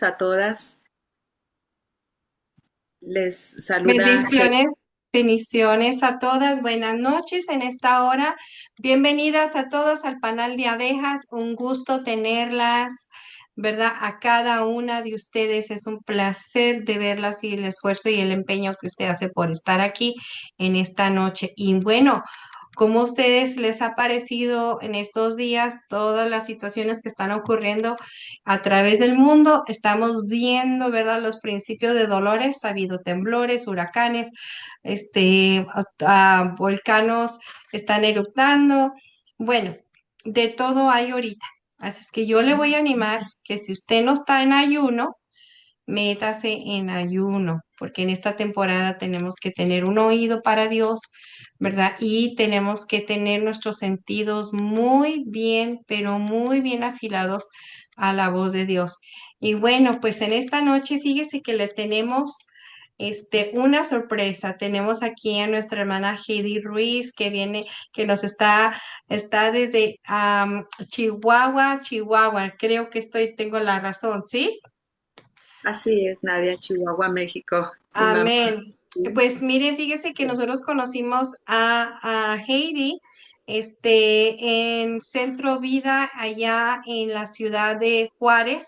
a todas. Les saluda Bendiciones, bendiciones a todas. Buenas noches en esta hora. Bienvenidas a todas al panal de abejas. Un gusto tenerlas, ¿verdad? A cada una de ustedes. Es un placer de verlas y el esfuerzo y el empeño que usted hace por estar aquí en esta noche. Y bueno, ¿cómo a ustedes les ha parecido en estos días todas las situaciones que están ocurriendo a través del mundo? Estamos viendo, ¿verdad? Los principios de dolores, ha habido temblores, huracanes, volcanos están eruptando. Bueno, de todo hay ahorita. Así es que yo le voy a animar que si usted no está en ayuno, métase en ayuno, porque en esta temporada tenemos que tener un oído para Dios, ¿verdad? Y tenemos que tener nuestros sentidos muy bien, pero muy bien afilados a la voz de Dios. Y bueno, pues en esta noche, fíjese que le tenemos una sorpresa. Tenemos aquí a nuestra hermana Heidi Ruiz, que viene, que nos está desde Chihuahua, Chihuahua. Creo que tengo la razón, ¿sí? así es, Nadia, Chihuahua, México. Mi mamá, Amén. sí. Pues miren, fíjese que nosotros conocimos a Heidi, en Centro Vida, allá en la ciudad de Juárez.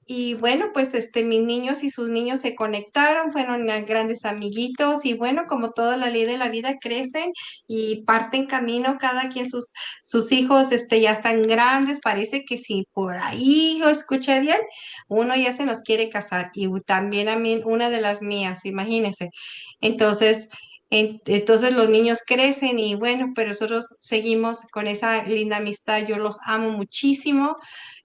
Y bueno, pues mis niños y sus niños se conectaron, fueron grandes amiguitos y bueno, como toda la ley de la vida, crecen y parten camino, cada quien sus hijos ya están grandes, parece que si por ahí yo escuché bien, uno ya se nos quiere casar y también a mí, una de las mías, imagínense. Entonces, entonces los niños crecen y bueno, pero nosotros seguimos con esa linda amistad, yo los amo muchísimo.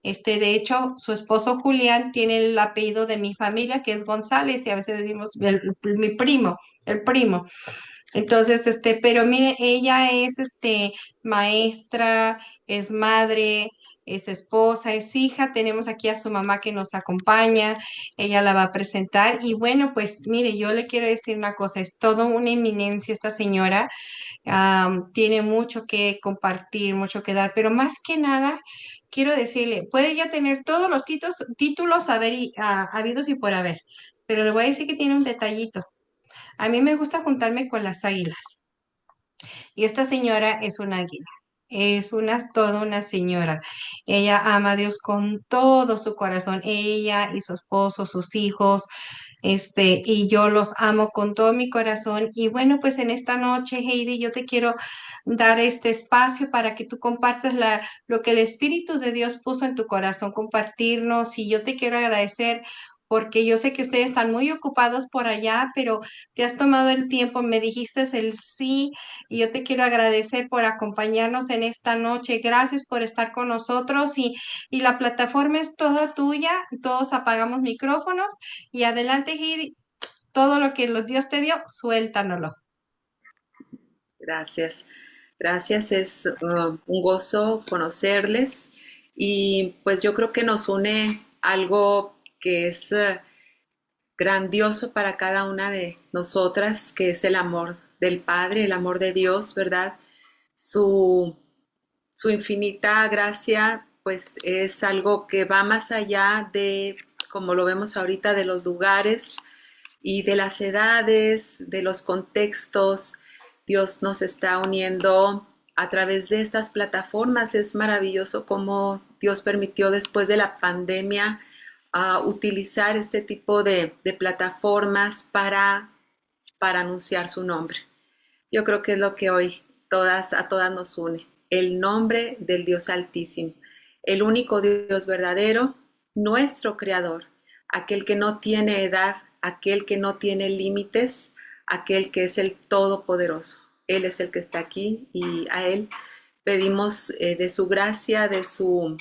De hecho, su esposo Julián tiene el apellido de mi familia, que es González, y a veces decimos mi primo, el primo. Entonces, pero mire, ella es, maestra, es madre, es esposa, es hija. Tenemos aquí a su mamá que nos acompaña. Ella la va a presentar. Y bueno, pues mire, yo le quiero decir una cosa, es todo una eminencia esta señora. Tiene mucho que compartir, mucho que dar, pero más que nada, quiero decirle, puede ya tener todos los títulos habidos y por haber, pero le voy a decir que tiene un detallito. A mí me gusta juntarme con las águilas y esta señora es una águila. Toda una señora. Ella ama a Dios con todo su corazón. Ella y su esposo, sus hijos, y yo los amo con todo mi corazón. Y bueno, pues en esta noche, Heidi, yo te quiero dar este espacio para que tú compartas lo que el Espíritu de Dios puso en tu corazón, compartirnos. Y yo te quiero agradecer porque yo sé que ustedes están muy ocupados por allá, pero te has tomado el tiempo, me dijiste el sí, y yo te quiero agradecer por acompañarnos en esta noche. Gracias por estar con nosotros y la plataforma es toda tuya. Todos apagamos micrófonos y adelante, Giri, todo lo que Dios te dio, suéltanoslo. Gracias. Gracias, es un gozo conocerles y pues yo creo que nos une algo que es grandioso para cada una de nosotras, que es el amor del Padre, el amor de Dios, ¿verdad? Su, su infinita gracia, pues es algo que va más allá de, como lo vemos ahorita, de los lugares y de las edades, de los contextos. Dios nos está uniendo a través de estas plataformas. Es maravilloso cómo Dios permitió después de la pandemia utilizar este tipo de plataformas para anunciar su nombre. Yo creo que es lo que hoy a todas nos une, el nombre del Dios Altísimo, el único Dios verdadero, nuestro Creador, aquel que no tiene edad, aquel que no tiene límites, aquel que es el Todopoderoso. Él es el que está aquí y a Él pedimos de su gracia, de su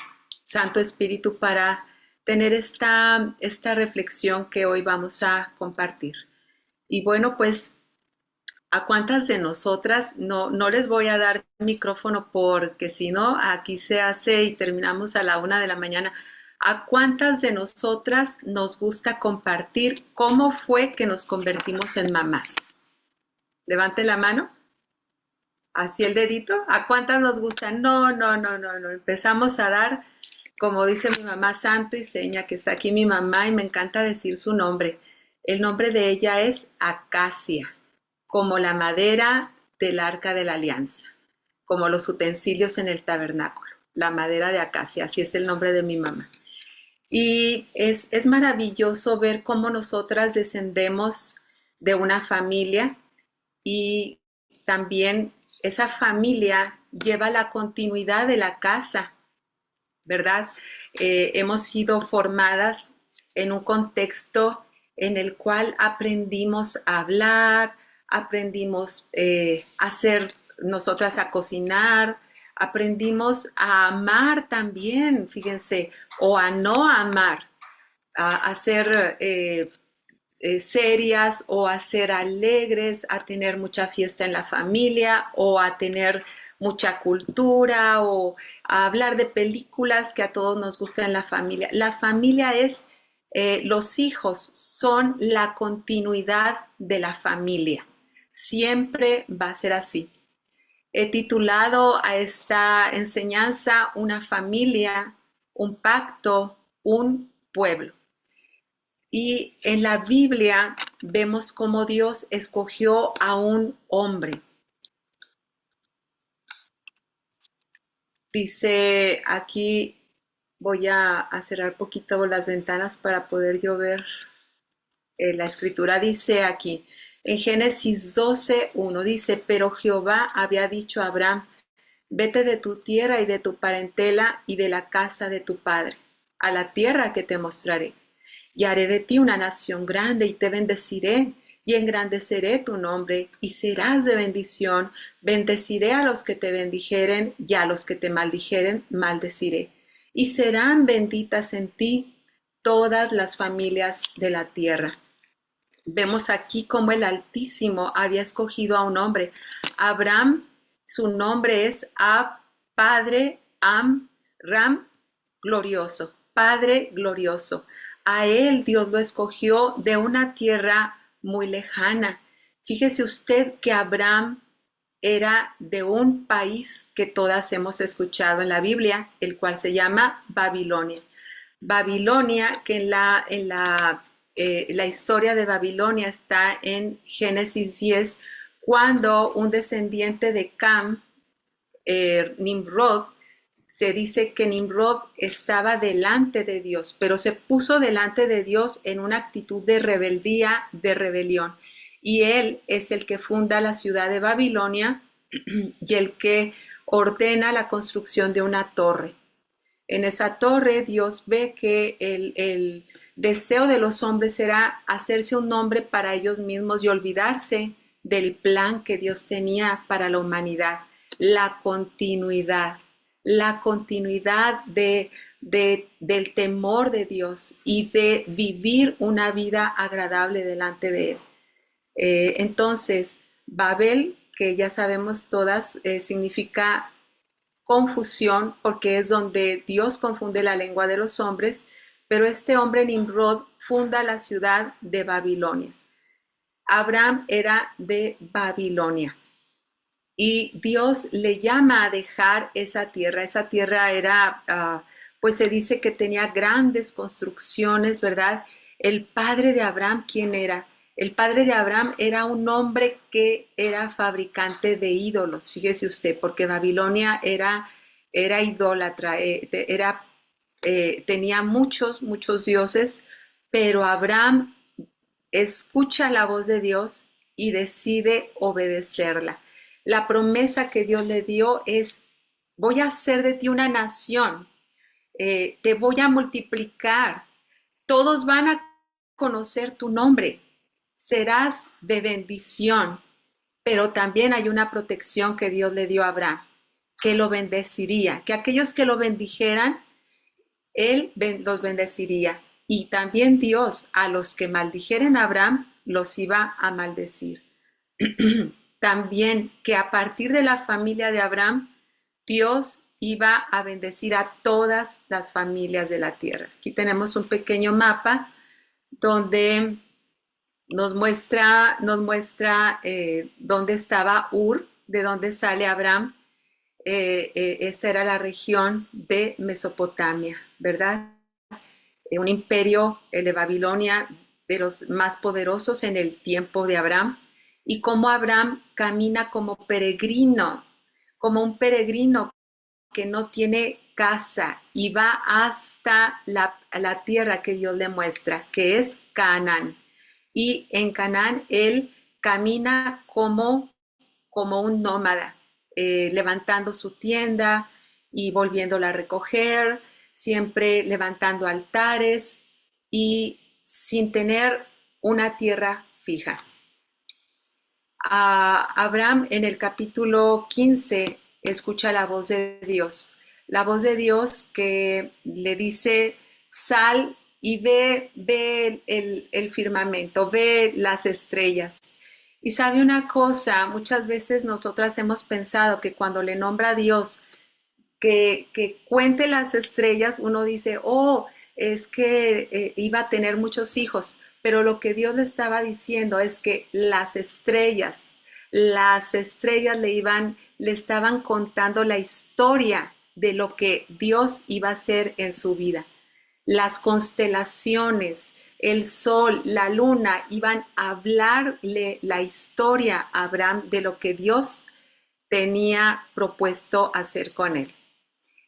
Santo Espíritu para tener esta reflexión que hoy vamos a compartir. Y bueno, pues ¿a cuántas de nosotras? No les voy a dar micrófono porque si no, aquí se hace y terminamos a la 1 de la mañana. ¿A cuántas de nosotras nos gusta compartir cómo fue que nos convertimos en mamás? Levante la mano, así el dedito. ¿A cuántas nos gusta? No. Empezamos a dar como dice mi mamá, santo y seña, que está aquí mi mamá y me encanta decir su nombre. El nombre de ella es Acacia, como la madera del arca de la alianza, como los utensilios en el tabernáculo, la madera de acacia, así es el nombre de mi mamá. Y es maravilloso ver cómo nosotras descendemos de una familia y también esa familia lleva la continuidad de la casa, ¿verdad? Hemos sido formadas en un contexto en el cual aprendimos a hablar, aprendimos a hacer nosotras a cocinar, aprendimos a amar también, fíjense, o a no amar, a ser serias o a ser alegres, a tener mucha fiesta en la familia o a tener mucha cultura o a hablar de películas que a todos nos gustan en la familia. La familia es, los hijos son la continuidad de la familia. Siempre va a ser así. He titulado a esta enseñanza Una familia, un pacto, un pueblo. Y en la Biblia vemos cómo Dios escogió a un hombre. Dice aquí, voy a cerrar poquito las ventanas para poder yo ver. La escritura dice aquí, en Génesis 12:1 dice, pero Jehová había dicho a Abraham, vete de tu tierra y de tu parentela y de la casa de tu padre, a la tierra que te mostraré. Y haré de ti una nación grande y te bendeciré y engrandeceré tu nombre y serás de bendición. Bendeciré a los que te bendijeren y a los que te maldijeren maldeciré. Y serán benditas en ti todas las familias de la tierra. Vemos aquí cómo el Altísimo había escogido a un hombre. Abraham, su nombre es Ab, Padre, Am, Ram, glorioso, Padre glorioso. A él Dios lo escogió de una tierra muy lejana. Fíjese usted que Abraham era de un país que todas hemos escuchado en la Biblia, el cual se llama Babilonia. Babilonia, que la historia de Babilonia está en Génesis 10, cuando un descendiente de Cam, Nimrod, se dice que Nimrod estaba delante de Dios, pero se puso delante de Dios en una actitud de rebeldía, de rebelión. Y él es el que funda la ciudad de Babilonia y el que ordena la construcción de una torre. En esa torre Dios ve que el deseo de los hombres era hacerse un nombre para ellos mismos y olvidarse del plan que Dios tenía para la humanidad, la continuidad del temor de Dios y de vivir una vida agradable delante de Él. Entonces, Babel, que ya sabemos todas, significa confusión porque es donde Dios confunde la lengua de los hombres, pero este hombre Nimrod funda la ciudad de Babilonia. Abraham era de Babilonia y Dios le llama a dejar esa tierra. Esa tierra era, pues se dice que tenía grandes construcciones, ¿verdad? El padre de Abraham, ¿quién era? El padre de Abraham era un hombre que era fabricante de ídolos, fíjese usted, porque Babilonia era idólatra, tenía muchos dioses, pero Abraham escucha la voz de Dios y decide obedecerla. La promesa que Dios le dio es, voy a hacer de ti una nación, te voy a multiplicar, todos van a conocer tu nombre, serás de bendición, pero también hay una protección que Dios le dio a Abraham, que lo bendeciría, que aquellos que lo bendijeran, él los bendeciría. Y también Dios a los que maldijeren a Abraham los iba a maldecir. También que a partir de la familia de Abraham, Dios iba a bendecir a todas las familias de la tierra. Aquí tenemos un pequeño mapa donde nos muestra dónde estaba Ur, de dónde sale Abraham. esa era la región de Mesopotamia, ¿verdad? Un imperio, el de Babilonia, de los más poderosos en el tiempo de Abraham, y cómo Abraham camina como un peregrino que no tiene casa y va hasta la tierra que Dios le muestra, que es Canaán. Y en Canaán él camina como un nómada, levantando su tienda y volviéndola a recoger, siempre levantando altares y sin tener una tierra fija. Abraham en el capítulo 15 escucha la voz de Dios que le dice, sal y ve el firmamento, ve las estrellas. Y sabe una cosa, muchas veces nosotras hemos pensado que cuando le nombra a Dios que cuente las estrellas, uno dice, oh, es que iba a tener muchos hijos, pero lo que Dios le estaba diciendo es que las estrellas le estaban contando la historia de lo que Dios iba a hacer en su vida. Las constelaciones, el sol, la luna, iban a hablarle la historia a Abraham de lo que Dios tenía propuesto hacer con él.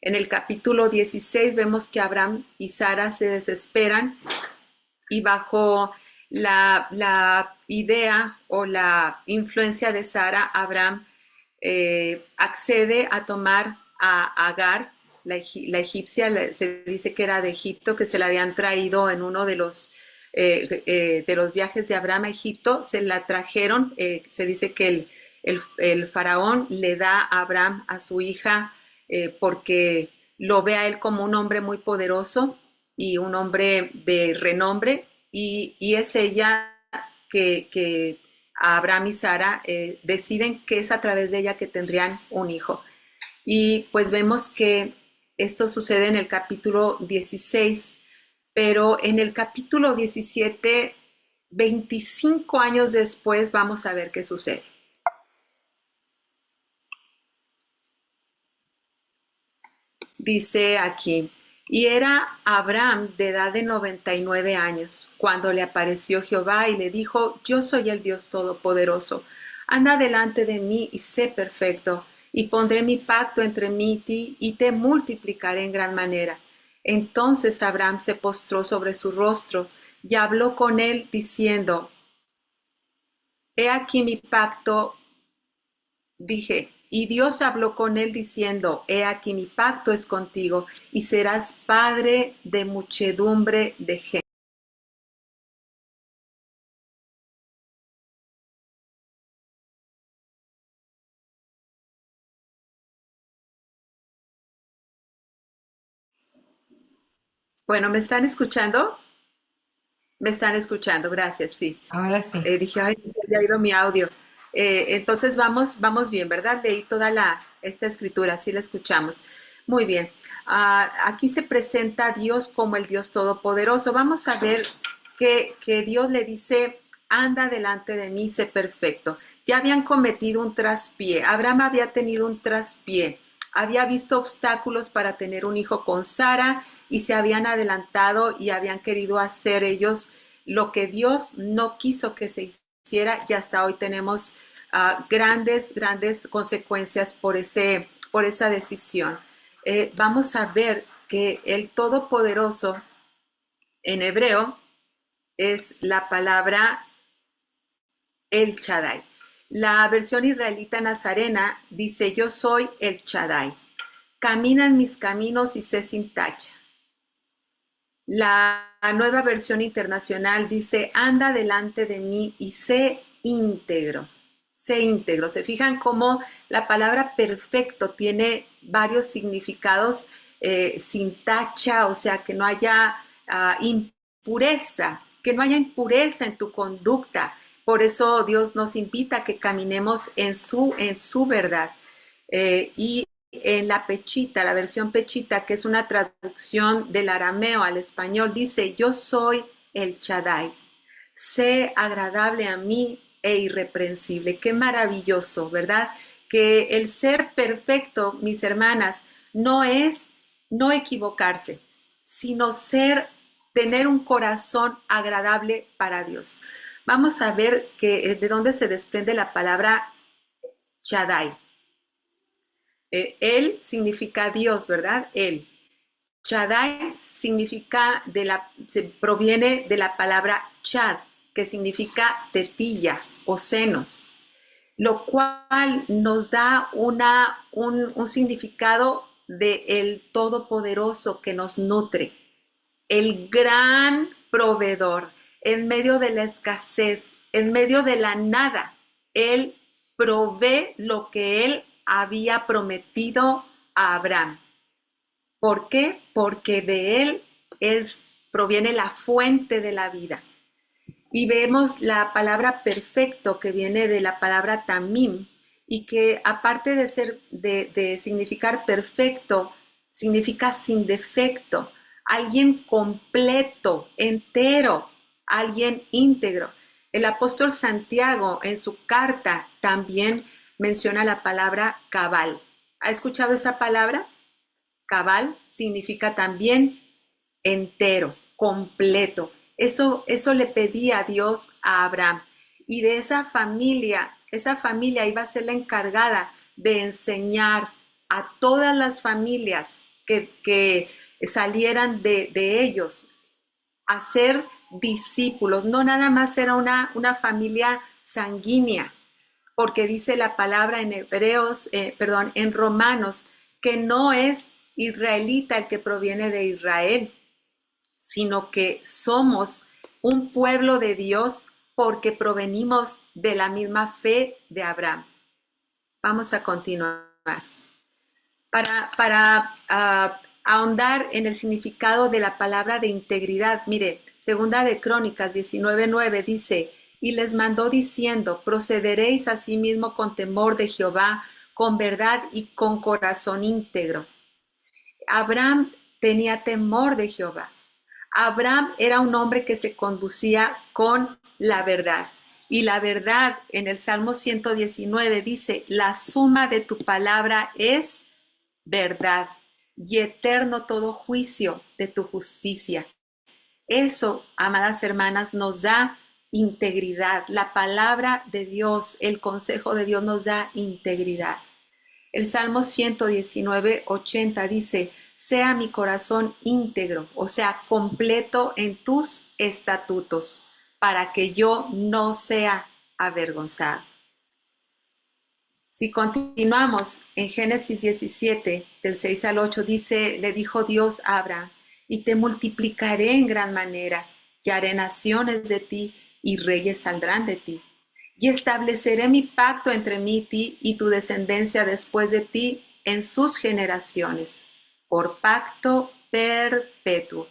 En el capítulo 16 vemos que Abraham y Sara se desesperan y bajo la idea o la influencia de Sara, Abraham accede a tomar a Agar, la egipcia, se dice que era de Egipto, que se la habían traído en uno de los viajes de Abraham a Egipto, se la trajeron, se dice que el faraón le da a Abraham a su hija porque lo ve a él como un hombre muy poderoso y un hombre de renombre, y es ella que Abraham y Sara deciden que es a través de ella que tendrían un hijo. Y pues vemos que esto sucede en el capítulo 16, pero en el capítulo 17, 25 años después, vamos a ver qué sucede. Dice aquí, y era Abraham de edad de 99 años, cuando le apareció Jehová y le dijo, yo soy el Dios Todopoderoso, anda delante de mí y sé perfecto, y pondré mi pacto entre mí y ti, y te multiplicaré en gran manera. Entonces Abraham se postró sobre su rostro, y habló con él, diciendo, he aquí mi pacto, dije, y Dios habló con él diciendo, he aquí mi pacto es contigo, y serás padre de muchedumbre de gente. Bueno, ¿me están escuchando? Me están escuchando, gracias, sí. Ahora sí. Dije, ay, se había ido mi audio. Entonces vamos bien, ¿verdad? Leí toda esta escritura, sí la escuchamos. Muy bien. Aquí se presenta a Dios como el Dios Todopoderoso. Vamos a ver que Dios le dice, anda delante de mí, sé perfecto. Ya habían cometido un traspié. Abraham había tenido un traspié. Había visto obstáculos para tener un hijo con Sara y se habían adelantado y habían querido hacer ellos lo que Dios no quiso que se hiciera, y hasta hoy tenemos grandes consecuencias por esa decisión. Vamos a ver que el Todopoderoso en hebreo es la palabra El Shaddai. La versión israelita nazarena dice, yo soy el Shaddai. Camina en mis caminos y sé sin tacha. La nueva versión internacional dice, anda delante de mí y sé íntegro. Sé íntegro. ¿Se fijan cómo la palabra perfecto tiene varios significados? Sin tacha, o sea, que no haya impureza, que no haya impureza en tu conducta. Por eso Dios nos invita a que caminemos en su verdad. Y en la Pechita, la versión Pechita, que es una traducción del arameo al español, dice, yo soy el Shaddai, sé agradable a mí e irreprensible. Qué maravilloso, ¿verdad? que el ser perfecto, mis hermanas, no es no equivocarse, sino tener un corazón agradable para Dios. Vamos a ver de dónde se desprende la palabra Shaddai. Él significa Dios, ¿verdad? Él. Shaddai proviene de la palabra Chad, que significa tetilla o senos, lo cual nos da un significado de el Todopoderoso que nos nutre, el gran proveedor, en medio de la escasez, en medio de la nada. Él provee lo que él había prometido a Abraham. ¿Por qué? Porque de él proviene la fuente de la vida. Y vemos la palabra perfecto que viene de la palabra tamim y que aparte de significar perfecto, significa sin defecto, alguien completo, entero, alguien íntegro. El apóstol Santiago en su carta también menciona la palabra cabal. ¿Ha escuchado esa palabra? Cabal significa también entero, completo. Eso le pedía Dios a Abraham. Y de esa familia iba a ser la encargada de enseñar a todas las familias que salieran de ellos a ser discípulos. No nada más era una familia sanguínea, porque dice la palabra en en Romanos, que no es israelita el que proviene de Israel, sino que somos un pueblo de Dios porque provenimos de la misma fe de Abraham. Vamos a continuar. Para ahondar en el significado de la palabra de integridad, mire, segunda de Crónicas 19:9 dice, y les mandó diciendo, procederéis asimismo con temor de Jehová, con verdad y con corazón íntegro. Abraham tenía temor de Jehová. Abraham era un hombre que se conducía con la verdad. Y la verdad en el Salmo 119 dice, la suma de tu palabra es verdad y eterno todo juicio de tu justicia. Eso, amadas hermanas, nos da integridad. La palabra de Dios, el consejo de Dios nos da integridad. El Salmo 119:80 dice, sea mi corazón íntegro, o sea, completo en tus estatutos, para que yo no sea avergonzado. Si continuamos en Génesis 17, del 6 al 8, dice, le dijo Dios a Abraham, y te multiplicaré en gran manera, y haré naciones de ti, y reyes saldrán de ti. Y estableceré mi pacto entre mí y tu descendencia después de ti en sus generaciones, por pacto perpetuo,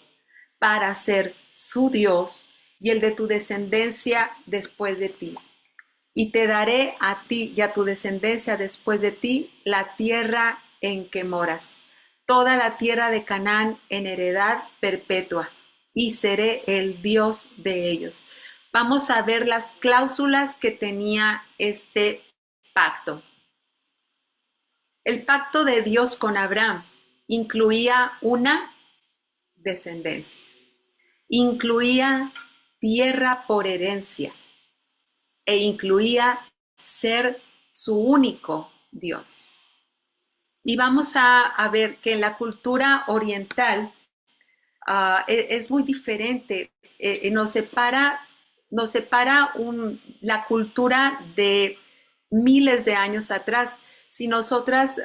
para ser su Dios y el de tu descendencia después de ti. Y te daré a ti y a tu descendencia después de ti la tierra en que moras, toda la tierra de Canaán en heredad perpetua, y seré el Dios de ellos. Vamos a ver las cláusulas que tenía este pacto. El pacto de Dios con Abraham incluía una descendencia, incluía tierra por herencia e incluía ser su único Dios. Y vamos a ver que en la cultura oriental es muy diferente, nos separa la cultura de miles de años atrás. Si nosotras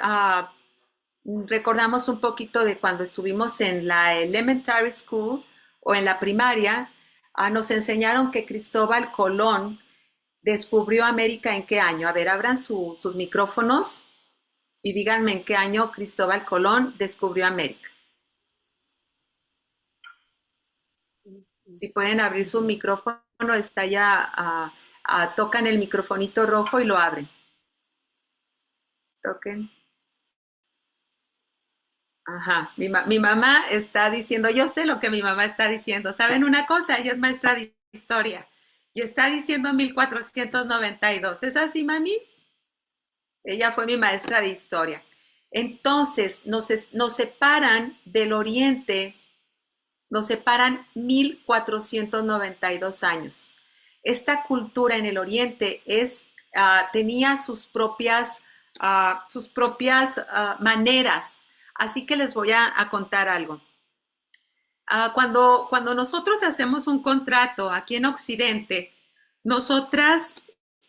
recordamos un poquito de cuando estuvimos en la elementary school o en la primaria, nos enseñaron que Cristóbal Colón descubrió América en qué año. A ver, abran sus micrófonos y díganme en qué año Cristóbal Colón descubrió América. Si pueden abrir su micrófono, está ya, tocan el microfonito rojo y lo abren. Toquen. Ajá, mi mamá está diciendo, yo sé lo que mi mamá está diciendo. ¿Saben una cosa? Ella es maestra de historia y está diciendo 1492. ¿Es así, mami? Ella fue mi maestra de historia. Entonces, nos separan del Oriente, nos separan 1492 años. Esta cultura en el Oriente tenía sus propias maneras. Así que les voy a contar algo. Cuando nosotros hacemos un contrato aquí en Occidente, nosotras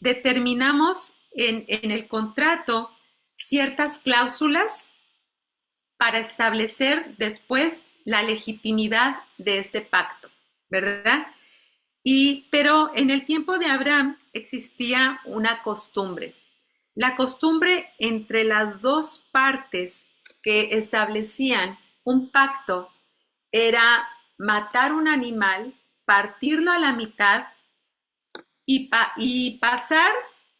determinamos en el contrato ciertas cláusulas para establecer después la legitimidad de este pacto, ¿verdad? Pero en el tiempo de Abraham existía una costumbre. La costumbre entre las dos partes que establecían un pacto era matar un animal, partirlo a la mitad y pasar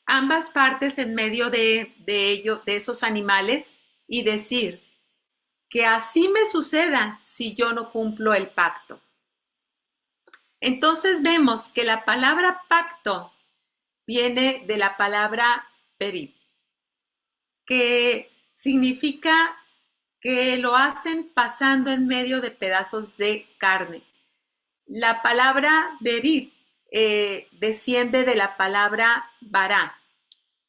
ambas partes en medio de esos animales y decir que así me suceda si yo no cumplo el pacto. Entonces vemos que la palabra pacto viene de la palabra berit, que significa que lo hacen pasando en medio de pedazos de carne. La palabra berit desciende de la palabra bará,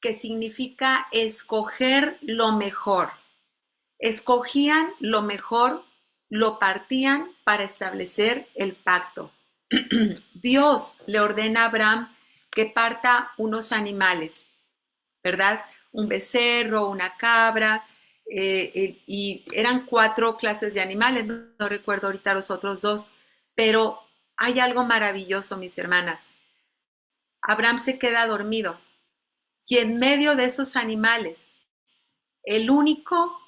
que significa escoger lo mejor. Escogían lo mejor, lo partían para establecer el pacto. Dios le ordena a Abraham que parta unos animales, ¿verdad? Un becerro, una cabra, y eran 4 clases de animales, no recuerdo ahorita los otros 2, pero hay algo maravilloso, mis hermanas. Abraham se queda dormido y en medio de esos animales, el único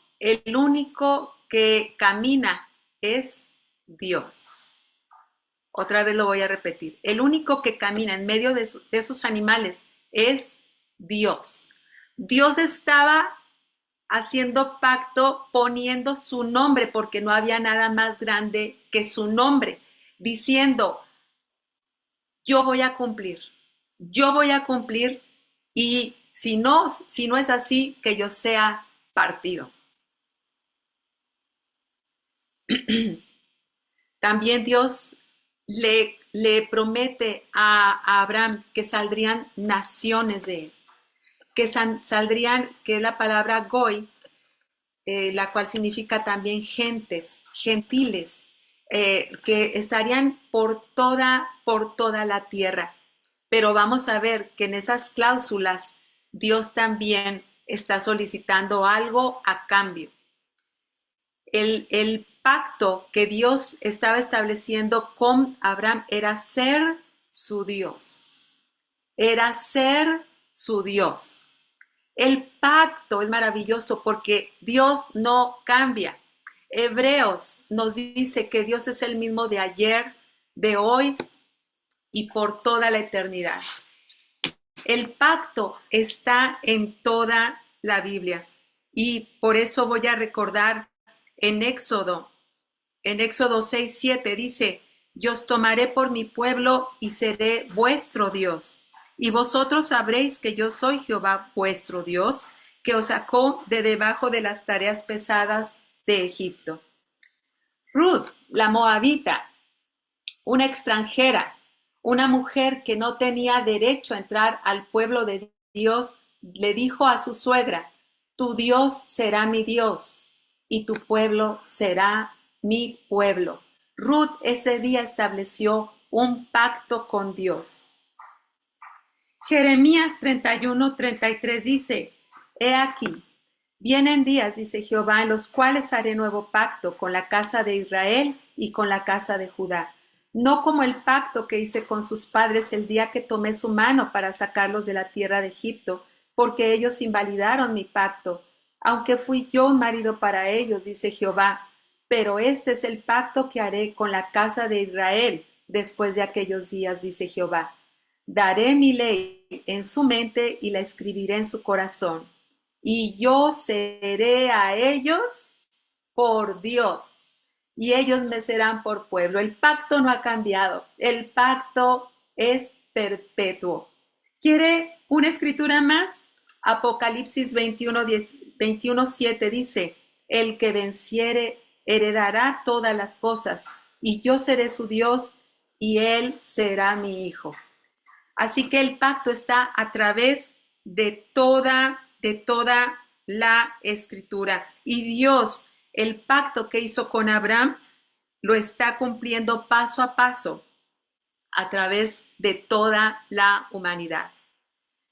que camina es Dios. Otra vez lo voy a repetir. El único que camina en medio de esos animales es Dios. Dios estaba haciendo pacto poniendo su nombre, porque no había nada más grande que su nombre, diciendo, yo voy a cumplir, y si no es así, que yo sea partido. También Dios le promete a Abraham que saldrían naciones de él, que saldrían, que es la palabra goy, la cual significa también gentes, gentiles, que estarían por toda la tierra. Pero vamos a ver que en esas cláusulas Dios también está solicitando algo a cambio. El pacto que Dios estaba estableciendo con Abraham era ser su Dios. Era ser su Dios. El pacto es maravilloso porque Dios no cambia. Hebreos nos dice que Dios es el mismo de ayer, de hoy y por toda la eternidad. El pacto está en toda la Biblia y por eso voy a recordar en Éxodo 6:7 dice, yo os tomaré por mi pueblo y seré vuestro Dios. Y vosotros sabréis que yo soy Jehová vuestro Dios, que os sacó de debajo de las tareas pesadas de Egipto. Ruth, la moabita, una extranjera, una mujer que no tenía derecho a entrar al pueblo de Dios, le dijo a su suegra, tu Dios será mi Dios y tu pueblo será mi pueblo. Ruth ese día estableció un pacto con Dios. Jeremías 31:33 dice, he aquí, vienen días, dice Jehová, en los cuales haré nuevo pacto con la casa de Israel y con la casa de Judá. No como el pacto que hice con sus padres el día que tomé su mano para sacarlos de la tierra de Egipto, porque ellos invalidaron mi pacto, aunque fui yo un marido para ellos, dice Jehová. Pero este es el pacto que haré con la casa de Israel después de aquellos días, dice Jehová. Daré mi ley en su mente y la escribiré en su corazón. Y yo seré a ellos por Dios, y ellos me serán por pueblo. El pacto no ha cambiado. El pacto es perpetuo. ¿Quiere una escritura más? Apocalipsis 21:7 dice, el que venciere heredará todas las cosas, y yo seré su Dios, y él será mi hijo. Así que el pacto está a través de toda la escritura. Y Dios, el pacto que hizo con Abraham, lo está cumpliendo paso a paso a través de toda la humanidad.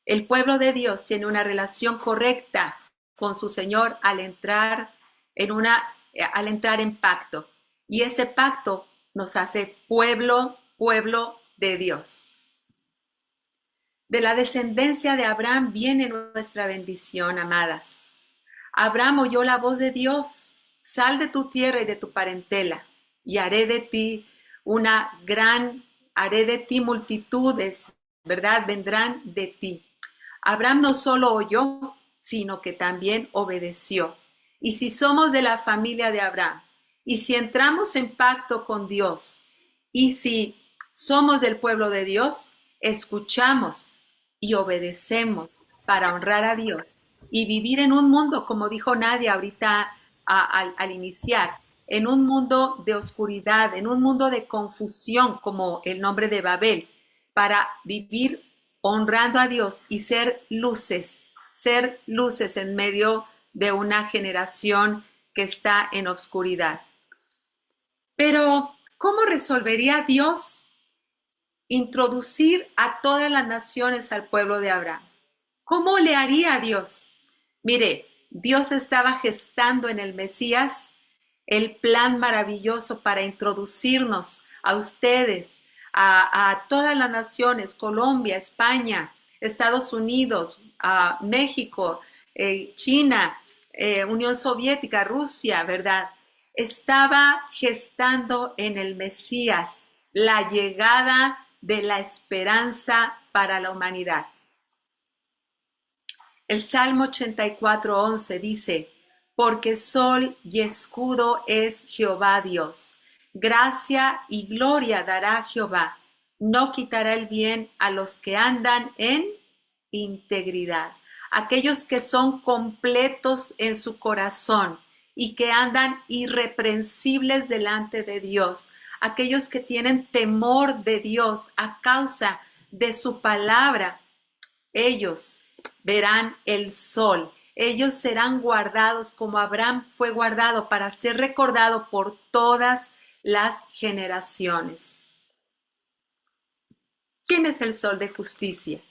El pueblo de Dios tiene una relación correcta con su Señor al entrar en pacto. Y ese pacto nos hace pueblo de Dios. De la descendencia de Abraham viene nuestra bendición, amadas. Abraham oyó la voz de Dios: sal de tu tierra y de tu parentela, y haré de ti multitudes, ¿verdad? Vendrán de ti. Abraham no solo oyó, sino que también obedeció. Y si somos de la familia de Abraham, y si entramos en pacto con Dios, y si somos del pueblo de Dios, escuchamos y obedecemos para honrar a Dios y vivir en un mundo, como dijo Nadia ahorita al iniciar, en un mundo de oscuridad, en un mundo de confusión, como el nombre de Babel, para vivir honrando a Dios y ser luces en medio de una generación que está en oscuridad. Pero, ¿cómo resolvería Dios introducir a todas las naciones al pueblo de Abraham? ¿Cómo le haría Dios? Mire, Dios estaba gestando en el Mesías el plan maravilloso para introducirnos a ustedes, a todas las naciones: Colombia, España, Estados Unidos, México, China, Unión Soviética, Rusia, ¿verdad? Estaba gestando en el Mesías la llegada de la esperanza para la humanidad. El Salmo 84:11 dice: porque sol y escudo es Jehová Dios. Gracia y gloria dará Jehová. No quitará el bien a los que andan en integridad. Aquellos que son completos en su corazón y que andan irreprensibles delante de Dios. Aquellos que tienen temor de Dios a causa de su palabra. Ellos verán el sol. Ellos serán guardados como Abraham fue guardado, para ser recordado por todas las generaciones. ¿Quién es el sol de justicia?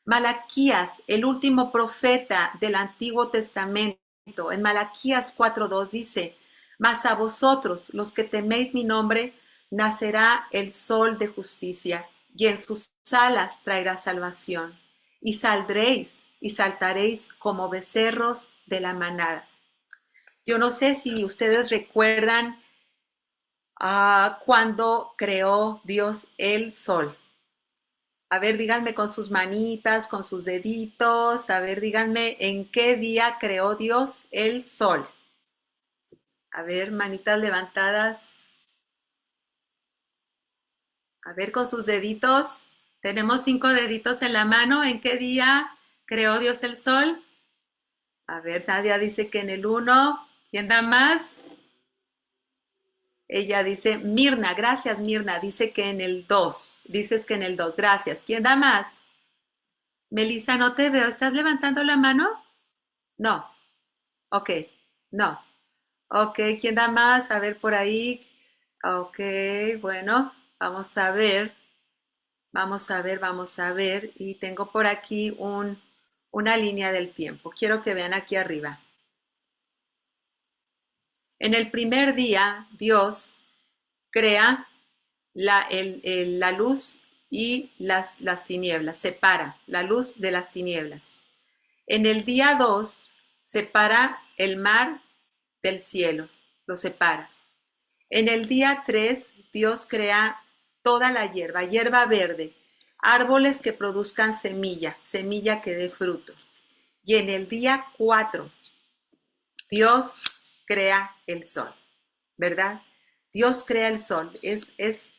Malaquías, el último profeta del Antiguo Testamento, en Malaquías 4:2 dice: mas a vosotros, los que teméis mi nombre, nacerá el sol de justicia, y en sus alas traerá salvación. Y saldréis y saltaréis como becerros de la manada. Yo no sé si ustedes recuerdan cuando creó Dios el sol. A ver, díganme con sus manitas, con sus deditos. A ver, díganme en qué día creó Dios el sol. A ver, manitas levantadas. A ver, con sus deditos. Tenemos 5 deditos en la mano. ¿En qué día creó Dios el sol? A ver, Nadia dice que en el 1. ¿Quién da más? Ella dice, Mirna, gracias Mirna, dice que en el 2. Dices que en el 2, gracias. ¿Quién da más? Melissa, no te veo. ¿Estás levantando la mano? No. Ok, no. Ok, ¿quién da más? A ver por ahí. Ok, bueno, vamos a ver. Vamos a ver. Y tengo por aquí una línea del tiempo. Quiero que vean aquí arriba. En el primer día, Dios crea la luz y las tinieblas, separa la luz de las tinieblas. En el día 2, separa el mar del cielo, lo separa. En el día 3, Dios crea toda la hierba verde, árboles que produzcan semilla que dé fruto. Y en el día 4, Dios crea el sol, ¿verdad? Dios crea el sol, es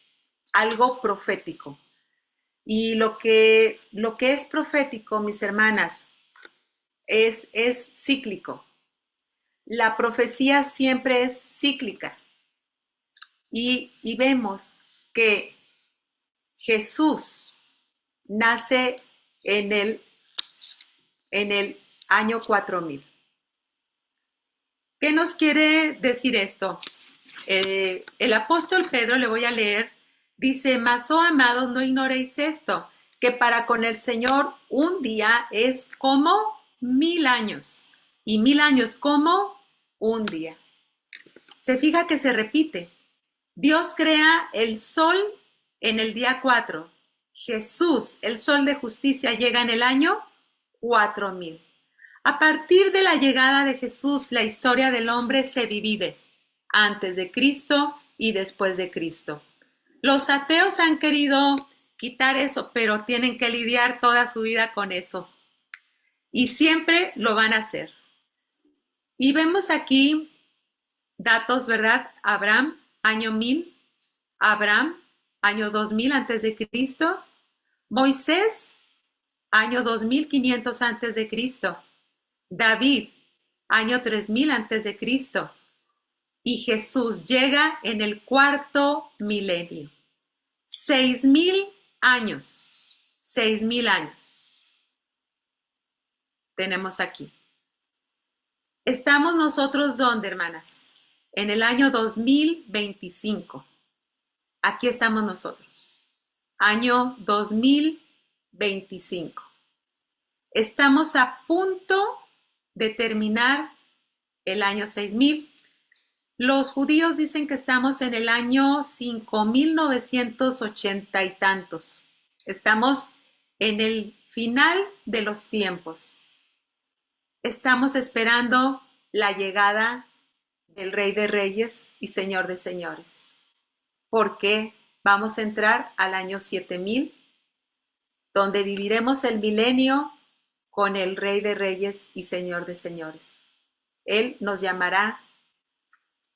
algo profético. Y lo que es profético, mis hermanas, es cíclico. La profecía siempre es cíclica. Y vemos que Jesús nace en el año 4000. ¿Qué nos quiere decir esto? El apóstol Pedro, le voy a leer, dice: mas, oh amados, no ignoréis esto, que para con el Señor un día es como 1000 años, y 1000 años como un día. Se fija que se repite. Dios crea el sol en el día 4. Jesús, el sol de justicia, llega en el año 4000. A partir de la llegada de Jesús, la historia del hombre se divide antes de Cristo y después de Cristo. Los ateos han querido quitar eso, pero tienen que lidiar toda su vida con eso. Y siempre lo van a hacer. Y vemos aquí datos, ¿verdad? Abraham, año 1000. Abraham, año 2000 antes de Cristo. Moisés, año 2500 antes de Cristo. David, año 3000 antes de Cristo. Y Jesús llega en el cuarto milenio. 6000 años. 6000 años. Tenemos aquí. ¿Estamos nosotros dónde, hermanas? En el año 2025. Aquí estamos nosotros. Año 2025. Estamos a punto de terminar el año 6000. Los judíos dicen que estamos en el año 5980 y tantos. Estamos en el final de los tiempos. Estamos esperando la llegada del Rey de Reyes y Señor de Señores. Porque vamos a entrar al año 7000, donde viviremos el milenio con el Rey de Reyes y Señor de Señores. Él nos llamará: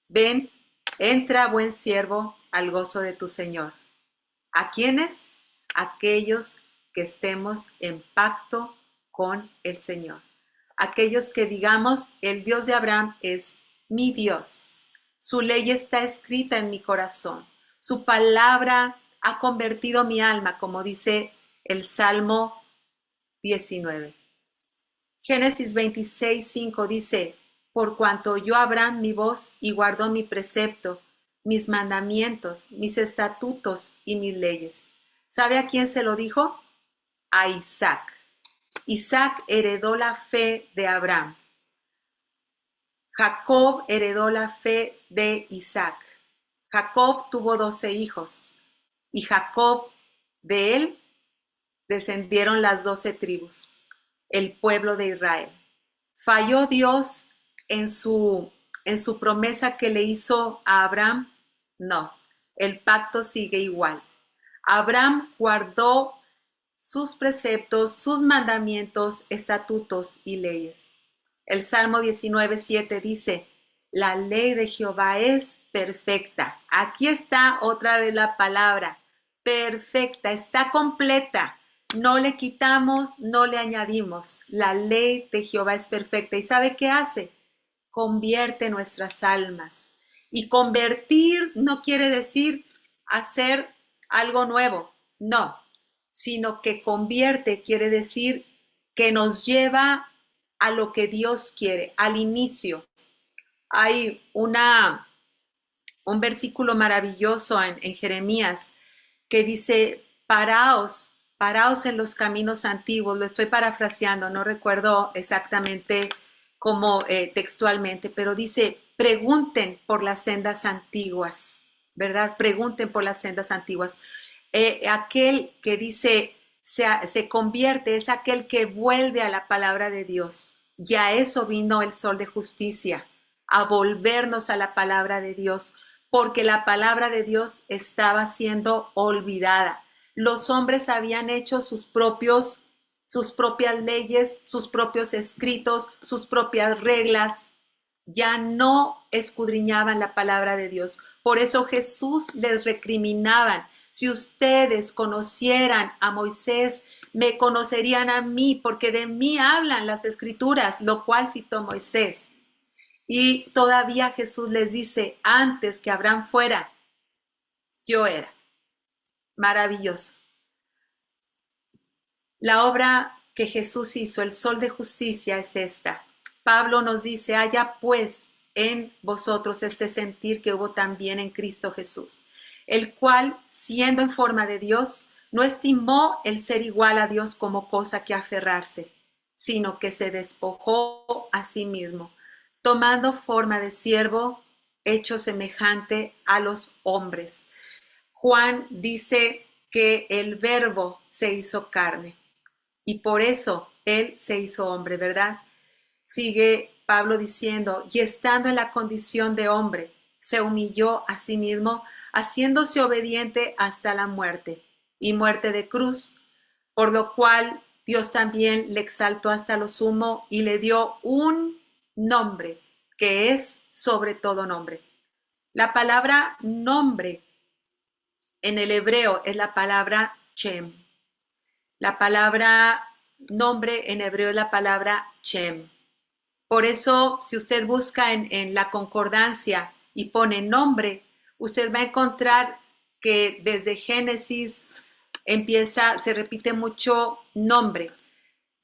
ven, entra, buen siervo, al gozo de tu Señor. ¿A quiénes? Aquellos que estemos en pacto con el Señor. Aquellos que digamos: el Dios de Abraham es mi Dios. Su ley está escrita en mi corazón. Su palabra ha convertido mi alma, como dice el Salmo 19. Génesis 26:5 dice: por cuanto oyó Abraham mi voz y guardó mi precepto, mis mandamientos, mis estatutos y mis leyes. ¿Sabe a quién se lo dijo? A Isaac. Isaac heredó la fe de Abraham. Jacob heredó la fe de Isaac. Jacob tuvo 12 hijos y Jacob, de él descendieron las 12 tribus, el pueblo de Israel. ¿Falló Dios en su promesa que le hizo a Abraham? No, el pacto sigue igual. Abraham guardó sus preceptos, sus mandamientos, estatutos y leyes. El Salmo 19:7 dice: la ley de Jehová es perfecta. Aquí está otra vez la palabra, perfecta, está completa. No le quitamos, no le añadimos. La ley de Jehová es perfecta. ¿Y sabe qué hace? Convierte nuestras almas. Y convertir no quiere decir hacer algo nuevo, no, sino que convierte quiere decir que nos lleva a lo que Dios quiere, al inicio. Hay un versículo maravilloso en Jeremías que dice: paraos en los caminos antiguos. Lo estoy parafraseando, no recuerdo exactamente cómo textualmente, pero dice: pregunten por las sendas antiguas, ¿verdad? Pregunten por las sendas antiguas. Aquel que dice se convierte es aquel que vuelve a la palabra de Dios. Y a eso vino el sol de justicia, a volvernos a la palabra de Dios, porque la palabra de Dios estaba siendo olvidada. Los hombres habían hecho sus propias leyes, sus propios escritos, sus propias reglas. Ya no escudriñaban la palabra de Dios. Por eso Jesús les recriminaban: si ustedes conocieran a Moisés, me conocerían a mí, porque de mí hablan las escrituras, lo cual citó Moisés. Y todavía Jesús les dice: antes que Abraham fuera, yo era. Maravilloso. La obra que Jesús hizo, el sol de justicia, es esta. Pablo nos dice: haya pues en vosotros este sentir que hubo también en Cristo Jesús, el cual, siendo en forma de Dios, no estimó el ser igual a Dios como cosa que aferrarse, sino que se despojó a sí mismo, tomando forma de siervo, hecho semejante a los hombres. Juan dice que el Verbo se hizo carne y por eso Él se hizo hombre, ¿verdad? Sigue Pablo diciendo: y estando en la condición de hombre, se humilló a sí mismo, haciéndose obediente hasta la muerte, y muerte de cruz, por lo cual Dios también le exaltó hasta lo sumo y le dio un nombre que es sobre todo nombre. La palabra nombre en el hebreo es la palabra Shem. La palabra nombre en hebreo es la palabra Shem. Por eso, si usted busca en la concordancia y pone nombre, usted va a encontrar que desde Génesis se repite mucho nombre,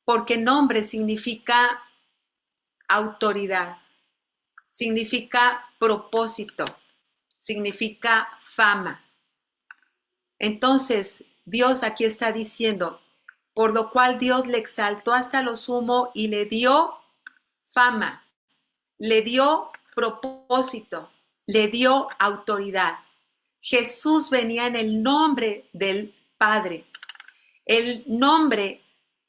porque nombre significa autoridad, significa propósito, significa fama. Entonces, Dios aquí está diciendo: por lo cual Dios le exaltó hasta lo sumo y le dio fama, le dio propósito, le dio autoridad. Jesús venía en el nombre del Padre. El nombre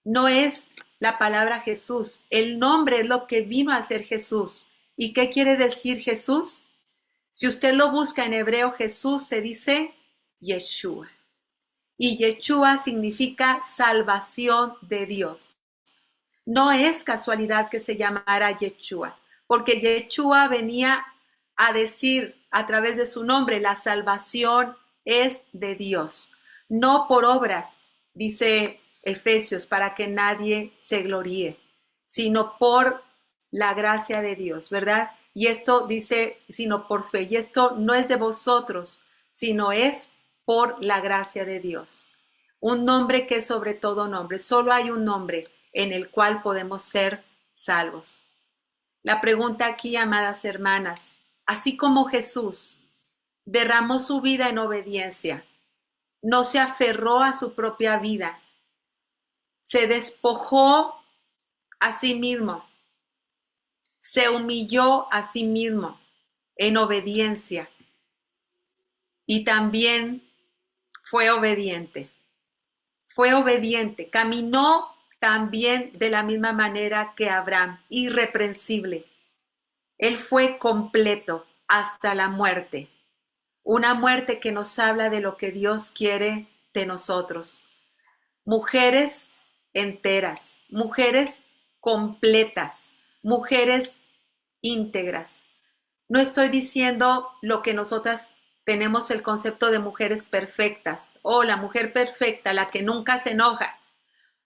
no es la palabra Jesús, el nombre es lo que vino a ser Jesús. ¿Y qué quiere decir Jesús? Si usted lo busca en hebreo, Jesús se dice Yeshua. Y Yeshua significa salvación de Dios. No es casualidad que se llamara Yeshua, porque Yeshua venía a decir a través de su nombre: la salvación es de Dios, no por obras, dice Efesios, para que nadie se gloríe, sino por la gracia de Dios, ¿verdad? Y esto dice, sino por fe, y esto no es de vosotros, sino es por la gracia de Dios. Un nombre que es sobre todo nombre. Solo hay un nombre en el cual podemos ser salvos. La pregunta aquí, amadas hermanas: así como Jesús derramó su vida en obediencia, no se aferró a su propia vida, se despojó a sí mismo, se humilló a sí mismo en obediencia y también fue obediente. Fue obediente, caminó también de la misma manera que Abraham, irreprensible. Él fue completo hasta la muerte, una muerte que nos habla de lo que Dios quiere de nosotros. Mujeres enteras, mujeres completas, mujeres íntegras. No estoy diciendo lo que nosotras tenemos el concepto de mujeres perfectas, o la mujer perfecta, la que nunca se enoja,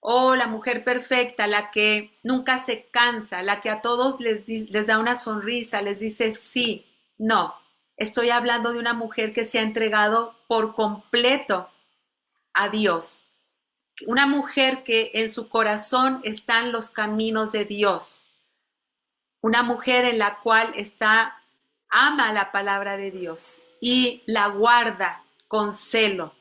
o la mujer perfecta, la que nunca se cansa, la que a todos les da una sonrisa, les dice sí. No, estoy hablando de una mujer que se ha entregado por completo a Dios. Una mujer que en su corazón están los caminos de Dios. Una mujer en la cual ama la palabra de Dios y la guarda con celo.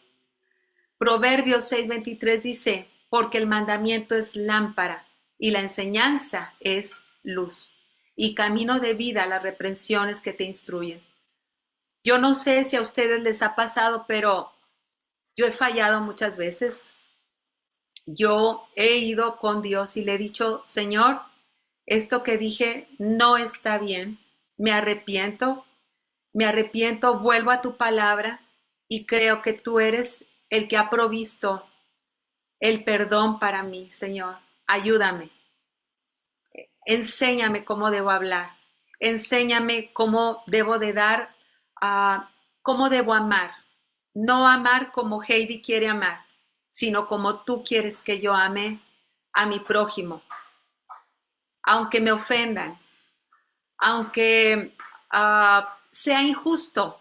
Proverbios 6:23 dice: porque el mandamiento es lámpara y la enseñanza es luz, y camino de vida las reprensiones que te instruyen. Yo no sé si a ustedes les ha pasado, pero yo he fallado muchas veces. Yo he ido con Dios y le he dicho: Señor, esto que dije no está bien, me arrepiento, vuelvo a tu palabra y creo que tú eres el que ha provisto el perdón para mí, Señor. Ayúdame, enséñame cómo debo hablar, enséñame cómo debo de dar ¿Cómo debo amar? No amar como Heidi quiere amar, sino como tú quieres que yo ame a mi prójimo, aunque me ofendan, aunque sea injusto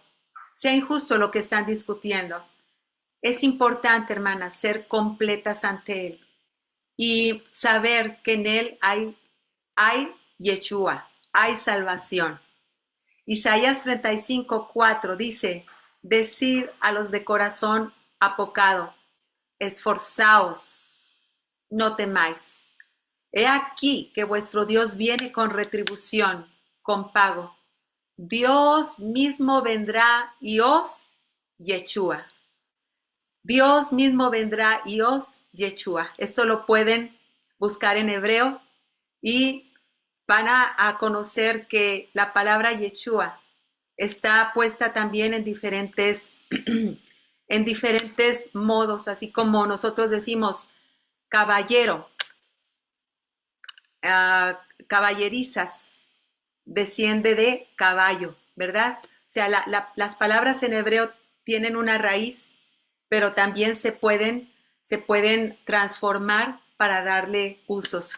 lo que están discutiendo. Es importante, hermana, ser completas ante Él y saber que en Él hay Yeshua, hay salvación. Isaías 35:4 dice, decid a los de corazón apocado, esforzaos, no temáis. He aquí que vuestro Dios viene con retribución, con pago. Dios mismo vendrá y os Yeshua. Dios mismo vendrá y os Yeshua. Esto lo pueden buscar en hebreo y van a conocer que la palabra Yeshua está puesta también en diferentes, en diferentes modos, así como nosotros decimos caballero, caballerizas, desciende de caballo, ¿verdad? O sea, las palabras en hebreo tienen una raíz, pero también se pueden transformar para darle usos.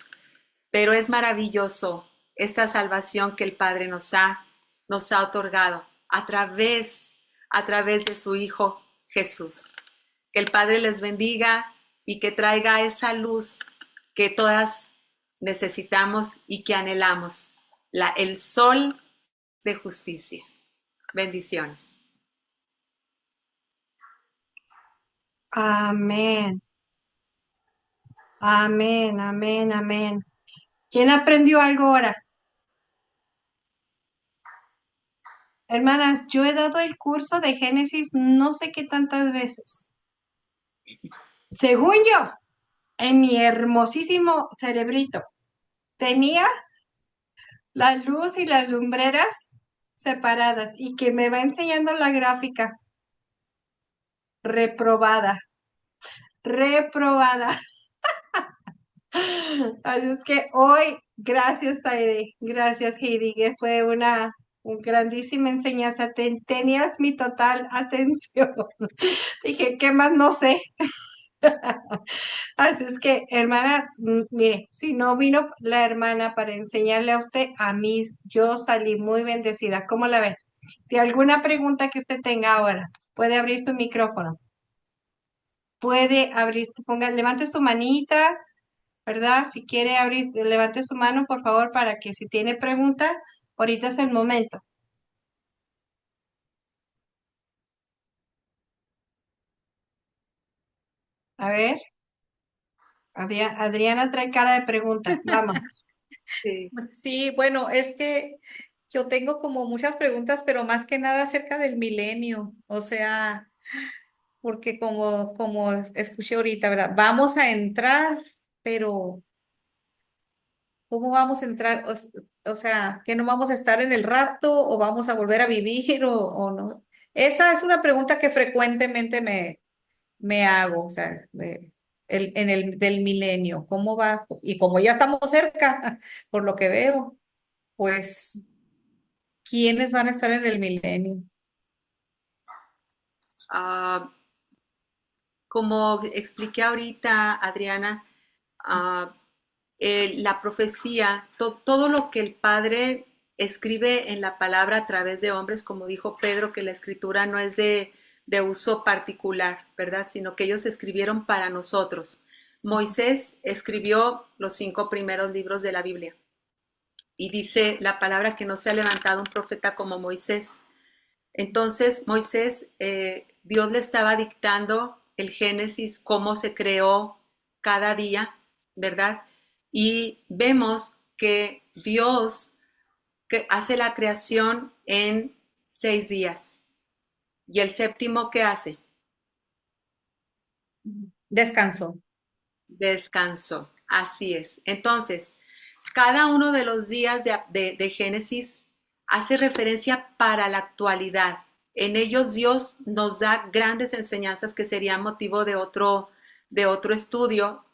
Pero es maravilloso esta salvación que el Padre nos ha otorgado a través de su Hijo Jesús. Que el Padre les bendiga y que traiga esa luz que todas necesitamos y que anhelamos, el sol de justicia. Bendiciones. Amén, amén, amén, amén. ¿Quién aprendió algo ahora? Hermanas, yo he dado el curso de Génesis no sé qué tantas veces. Según yo, en mi hermosísimo cerebrito, tenía la luz y las lumbreras separadas y que me va enseñando la gráfica reprobada, reprobada. Así es que hoy, gracias Aide, gracias Heidi, que fue una grandísima enseñanza. Tenías mi total atención. Dije, ¿qué más? No sé. Así es que, hermanas, mire, si no vino la hermana para enseñarle a usted, a mí yo salí muy bendecida. ¿Cómo la ve? ¿De alguna pregunta que usted tenga ahora? Puede abrir su micrófono. Puede abrir, levante su manita, ¿verdad? Si quiere abrir, levante su mano, por favor, para que si tiene pregunta, ahorita es el momento. A ver, Adriana trae cara de pregunta. Vamos. Sí. Sí, bueno, es que yo tengo como muchas preguntas, pero más que nada acerca del milenio. O sea, porque como escuché ahorita, ¿verdad? Vamos a entrar, pero ¿cómo vamos a entrar? O sea, ¿que no vamos a estar en el rapto o vamos a volver a vivir o no? Esa es una pregunta que frecuentemente me hago, o sea, en el del milenio, ¿cómo va? Y como ya estamos cerca, por lo que veo, pues, ¿quiénes van a estar en el milenio? Ah, como expliqué ahorita, Adriana, ah, la profecía, todo lo que el Padre escribe en la palabra a través de hombres, como dijo Pedro, que la escritura no es de uso particular, ¿verdad? Sino que ellos escribieron para nosotros. Moisés escribió los 5 primeros libros de la Biblia y dice la palabra que no se ha levantado un profeta como Moisés. Entonces, Moisés, Dios le estaba dictando el Génesis, cómo se creó cada día, ¿verdad? Y vemos que Dios que hace la creación en 6 días. ¿Y el séptimo qué hace? Descanso. Descansó. Así es. Entonces, cada uno de los días de Génesis hace referencia para la actualidad. En ellos Dios nos da grandes enseñanzas que serían motivo de otro estudio.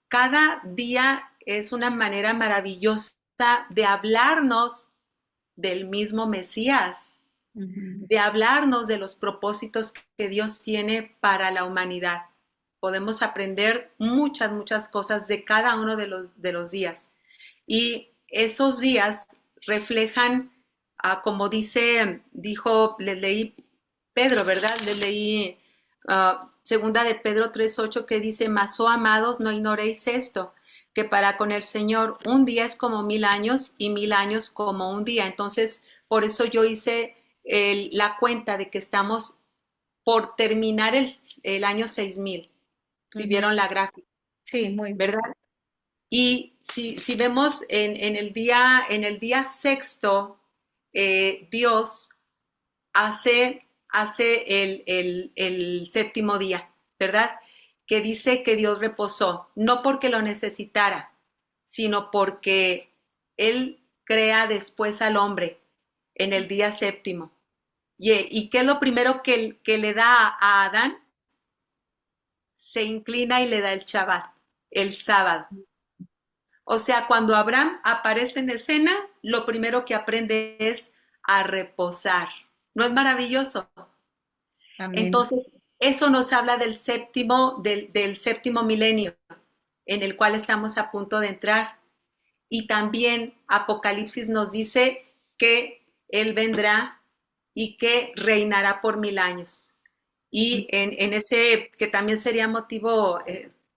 Cada día es una manera maravillosa de hablarnos del mismo Mesías, Ujú. de hablarnos de los propósitos que Dios tiene para la humanidad. Podemos aprender muchas, muchas cosas de cada uno de los días. Y esos días reflejan, como les leí Pedro, ¿verdad? Les leí segunda de Pedro 3:8 que dice, mas, oh amados, no ignoréis esto, que para con el Señor un día es como 1000 años y 1000 años como un día. Entonces, por eso yo hice la cuenta de que estamos por terminar el año 6000, si Ujú. vieron la gráfica, Sí, muy. ¿verdad? Y si vemos en el día sexto, Dios hace el séptimo día, ¿verdad? Que dice que Dios reposó, no porque lo necesitara, sino porque Él crea después al hombre en el día séptimo. ¿Y qué es lo primero que le da a Adán? Se inclina y le da el Shabbat, el sábado. O sea, cuando Abraham aparece en escena, lo primero que aprende es a reposar. ¿No es maravilloso? Amén. Entonces, eso nos habla del séptimo milenio, en el cual estamos a punto de entrar. Y también Apocalipsis nos dice que Él vendrá y que reinará por 1000 años. Y en ese, que también sería motivo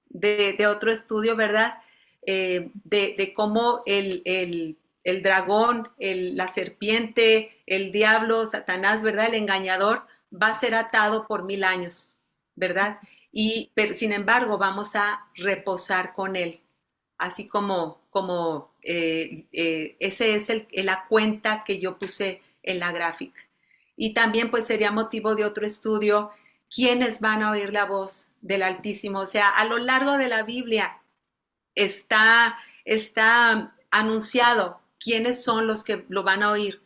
de otro estudio, ¿verdad? De cómo el dragón, la serpiente, el diablo, Satanás, ¿verdad? El engañador va a ser atado por 1000 años, ¿verdad? Pero, sin embargo, vamos a reposar con él, así ese es la cuenta que yo puse en la gráfica. Y también pues sería motivo de otro estudio quiénes van a oír la voz del Altísimo. O sea, a lo largo de la Biblia está anunciado quiénes son los que lo van a oír,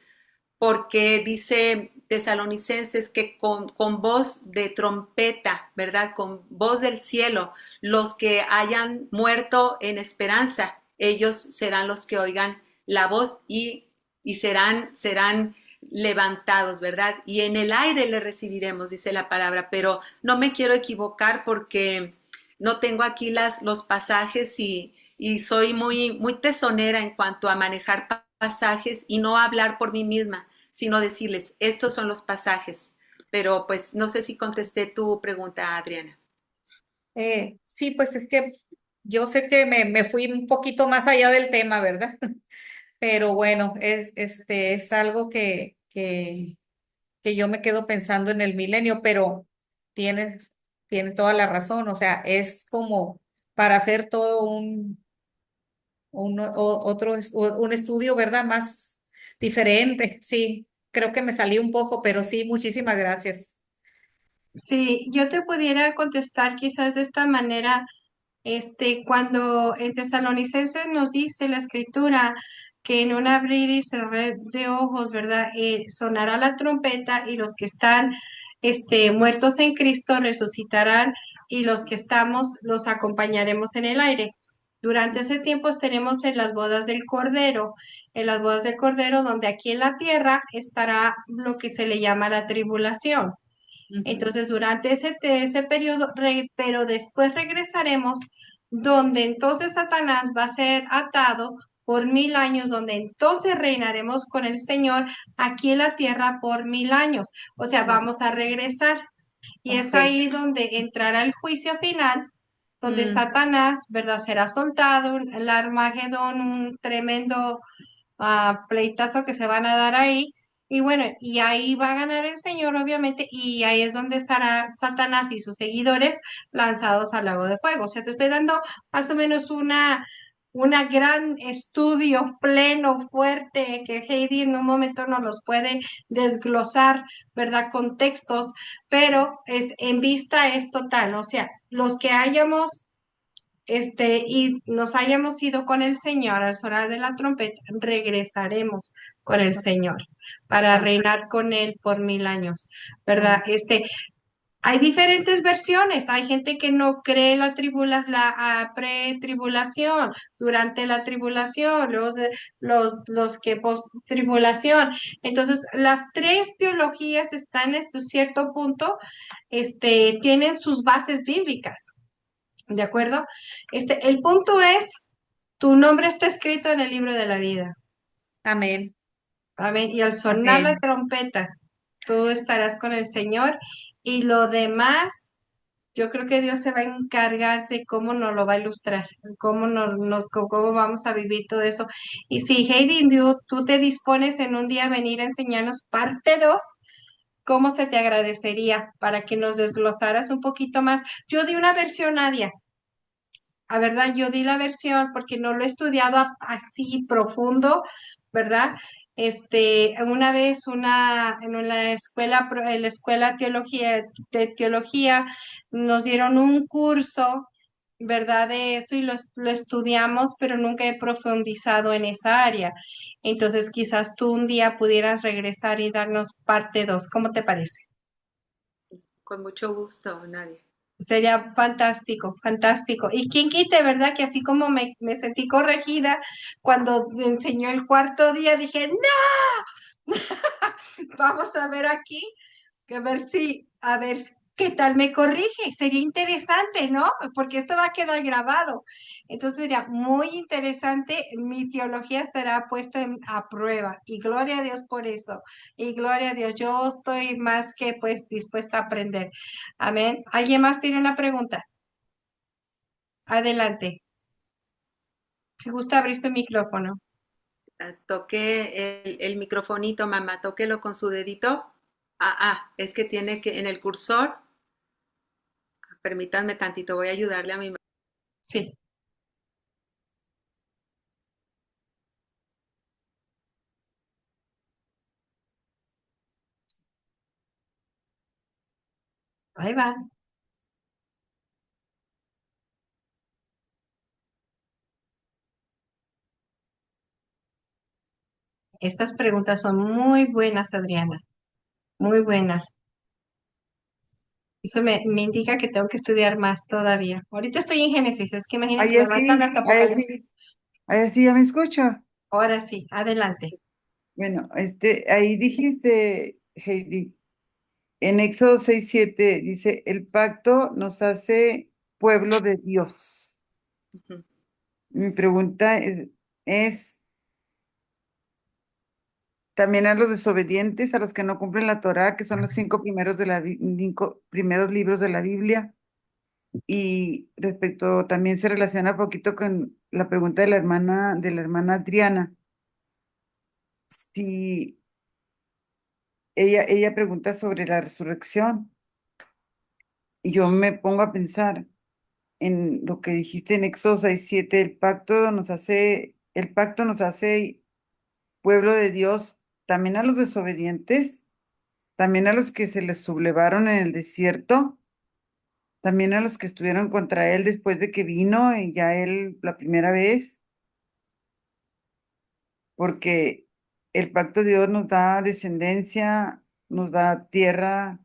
porque dice Tesalonicenses que con voz de trompeta, ¿verdad? Con voz del cielo, los que hayan muerto en esperanza, ellos serán los que oigan la voz y serán levantados, ¿verdad? Y en el aire le recibiremos, dice la palabra, pero no me quiero equivocar porque no tengo aquí los pasajes y soy muy, muy tesonera en cuanto a manejar pasajes y no hablar por mí misma, sino decirles, estos son los pasajes. Pero pues no sé si contesté tu pregunta, Adriana. Sí, pues es que yo sé que me fui un poquito más allá del tema, ¿verdad? Pero bueno, es algo que yo me quedo pensando en el milenio, pero tienes, tienes toda la razón. O sea, es como para hacer todo un estudio, ¿verdad? Más diferente. Sí, creo que me salí un poco, pero sí, muchísimas gracias. Si yo te pudiera contestar quizás de esta manera, cuando en Tesalonicenses nos dice la escritura que en un abrir y cerrar de ojos, ¿verdad? Sonará la trompeta y los que están, muertos en Cristo resucitarán y los que estamos los acompañaremos en el aire. Durante ese tiempo estaremos en las bodas del Cordero, donde aquí en la tierra estará lo que se le llama la tribulación. Ujú. Entonces, durante ese periodo, pero después regresaremos, donde entonces Satanás va a ser atado por 1000 años, donde entonces reinaremos con el Señor aquí en la tierra por 1000 años. O sea, Oh, vamos a regresar. Y es ok. ahí donde entrará el juicio final, donde Mm, Satanás, ¿verdad?, será soltado, el Armagedón, un tremendo pleitazo que se van a dar ahí. Y bueno, y ahí va a ganar el Señor, obviamente, y ahí es donde estará Satanás y sus seguidores lanzados al lago de fuego. O sea, te estoy dando más o menos una gran estudio pleno, fuerte, que Heidi en un momento nos los puede desglosar, ¿verdad? Contextos, pero es en vista es total. O sea, los que hayamos y nos hayamos ido con el Señor al sonar de la trompeta, regresaremos con el Señor para ah, reinar con Él por 1000 años, oh, ¿verdad? Hay diferentes versiones. Hay gente que no cree la pretribulación, durante la tribulación, los que post-tribulación. Entonces, las tres teologías están hasta cierto punto, tienen sus bases bíblicas, ¿de acuerdo? El punto es, tu nombre está escrito en el libro de la vida. Amén. Amén. Y al sonar la Amén. trompeta, tú estarás con el Señor y lo demás. Yo creo que Dios se va a encargar de cómo nos lo va a ilustrar, cómo vamos a vivir todo eso. Y si Heidi, tú te dispones en un día a venir a enseñarnos parte 2, ¿cómo se te agradecería para que nos desglosaras un poquito más? Yo di una versión, Nadia. A verdad, yo di la versión porque no lo he estudiado así profundo, ¿verdad? Una vez en la escuela, en la escuela de teología, nos dieron un curso, ¿verdad? De eso y lo estudiamos, pero nunca he profundizado en esa área. Entonces, quizás tú un día pudieras regresar y darnos parte 2. ¿Cómo te parece? Con mucho gusto, Nadia. Sería fantástico, fantástico. Y quién quite, ¿verdad? Que así como me sentí corregida cuando me enseñó el cuarto día, dije, no, vamos a ver aquí, a ver qué tal me corrige. Sería interesante, ¿no? Porque esto va a quedar grabado. Entonces sería muy interesante. Mi teología estará puesta a prueba. Y gloria a Dios por eso. Y gloria a Dios. Yo estoy más que pues dispuesta a aprender. Amén. ¿Alguien más tiene una pregunta? Adelante. Si gusta abrir su micrófono. Toque el microfonito, mamá, tóquelo con su dedito. Es que tiene que en el cursor, permítanme tantito, voy a ayudarle a mi mamá. Sí. Ahí va. Estas preguntas son muy buenas, Adriana. Muy buenas. Eso me indica que tengo que estudiar más todavía. Ahorita estoy en Génesis, es que imagínate, Ahí me faltan sí, hasta ahí sí, Apocalipsis. ahí sí, ya me escucha. Ahora sí, adelante. Bueno, ahí dijiste, Heidi, en Éxodo 6:7 dice, el pacto nos hace pueblo de Dios. Ujú. Mi pregunta es, también a los desobedientes, a los que no cumplen la Torá, que son los cinco primeros cinco primeros libros de la Biblia. Y respecto, también se relaciona un poquito con la pregunta de la hermana Adriana. Si ella pregunta sobre la resurrección, y yo me pongo a pensar en lo que dijiste en Éxodo 6:7, el pacto nos hace pueblo de Dios, también a los desobedientes, también a los que se les sublevaron en el desierto, también a los que estuvieron contra él después de que vino y ya él la primera vez, porque el pacto de Dios nos da descendencia, nos da tierra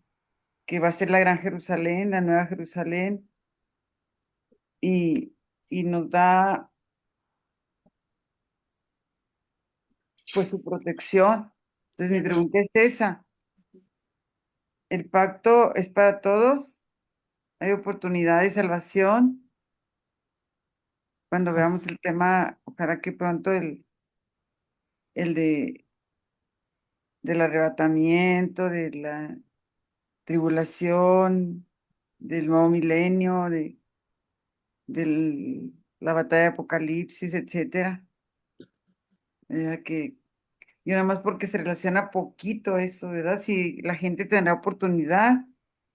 que va a ser la gran Jerusalén, la nueva Jerusalén, y, y nos da pues su protección. Entonces mi Sí, pregunta es esa, ¿el pacto es para todos? ¿Hay oportunidad de salvación? Cuando veamos el tema, ojalá que pronto el del arrebatamiento, de la tribulación, del nuevo milenio, de la batalla de Apocalipsis, etcétera. Que y nada más porque se relaciona poquito eso, ¿verdad? Si la gente tendrá oportunidad,